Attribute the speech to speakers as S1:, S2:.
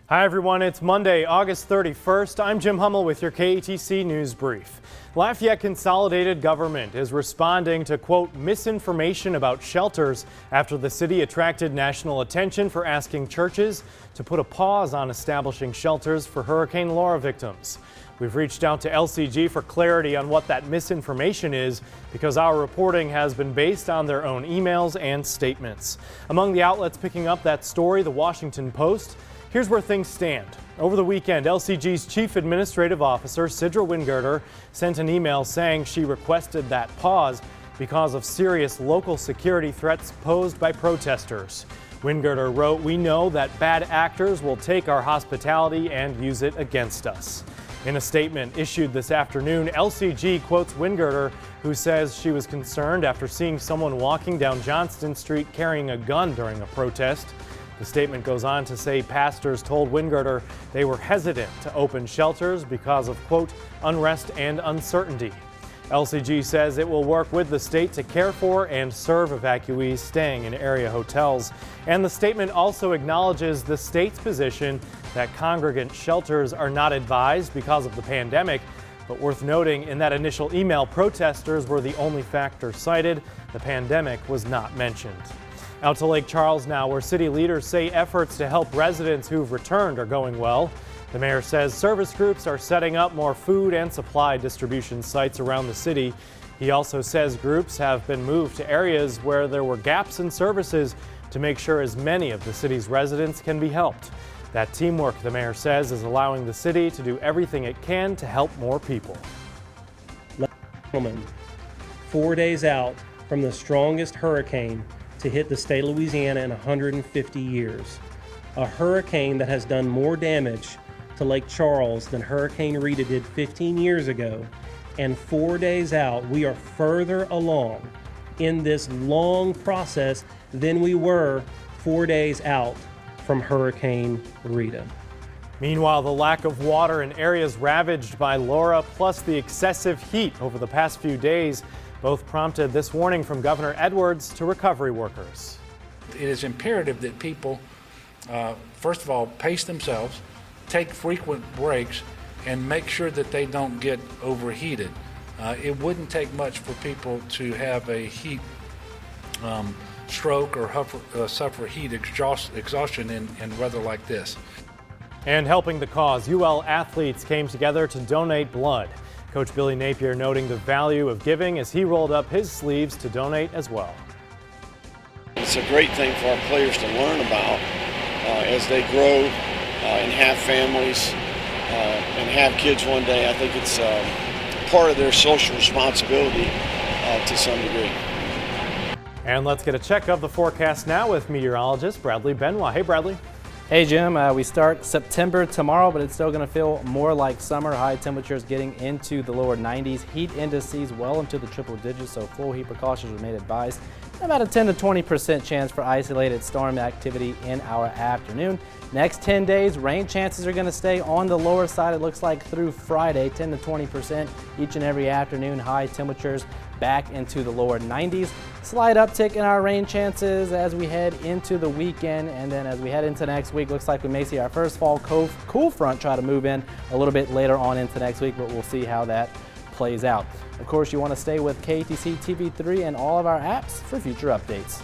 S1: Hi everyone, it's Monday, August 31st. I'm Jim Hummel with your KATC News Brief. Lafayette Consolidated Government is responding to, quote, misinformation about shelters after the city attracted national attention for asking churches to put a pause on establishing shelters for Hurricane Laura victims. We've reached out to LCG for clarity on what that misinformation is because our reporting has been based on their own emails and statements. Among the outlets picking up that story, the Washington Post. Here's where things stand. Over the weekend, LCG's Chief Administrative Officer, Sidra Wingirter, sent an email saying she requested that pause because of serious local security threats posed by protesters. Wingirter wrote, "We know that bad actors will take our hospitality and use it against us." In a statement issued this afternoon, LCG quotes Wingirter, who says she was concerned after seeing someone walking down Johnston Street carrying a gun during a protest. The statement goes on to say pastors told Wingirter they were hesitant to open shelters because of, quote, unrest and uncertainty. LCG says it will work with the state to care for and serve evacuees staying in area hotels. And the statement also acknowledges the state's position that congregant shelters are not advised because of the pandemic. But worth noting, in that initial email, protesters were the only factor cited. The pandemic was not mentioned. Out to Lake Charles now, where city leaders say efforts to help residents who've returned are going well. The mayor says service groups are setting up more food and supply distribution sites around the city. He also says groups have been moved to areas where there were gaps in services to make sure as many of the city's residents can be helped. That teamwork, the mayor says, is allowing the city to do everything it can to help more people.
S2: 4 days out from the strongest hurricane to hit the state of Louisiana in 150 years. A hurricane that has done more damage to Lake Charles than Hurricane Rita did 15 years ago. And 4 days out, we are further along in this long process than we were 4 days out from Hurricane Rita.
S1: Meanwhile, the lack of water in areas ravaged by Laura, plus the excessive heat over the past few days, both prompted this warning from Governor Edwards to recovery workers.
S3: It is imperative that people, first of all, pace themselves, take frequent breaks, and make sure that they don't get overheated. It wouldn't take much for people to have a heat stroke or suffer heat exhaustion in weather like this.
S1: And helping the cause, UL athletes came together to donate blood. Coach Billy Napier noting the value of giving as he rolled up his sleeves to donate as well.
S4: It's a great thing for our players to learn about as they grow and have families and have kids one day. I think it's part of their social responsibility to some degree.
S1: And let's get a check of the forecast now with meteorologist Bradley Benoit. Hey, Bradley.
S5: Hey Jim, we start September tomorrow, but it's still going to feel more like summer. High temperatures getting into the lower 90s. Heat indices well into the triple digits, so full heat precautions remain advised. About a 10 to 20% chance for isolated storm activity in our afternoon. Next 10 days, rain chances are going to stay on the lower side, it looks like, through Friday. 10 to 20% each and every afternoon. High temperatures back into the lower 90s. Slight uptick in our rain chances as we head into the weekend, and then as we head into next week, looks like we may see our first fall cool front try to move in a little bit later on into next week, but we'll see how that plays out. Of course, you want to stay with KATC TV3 and all of our apps for future updates.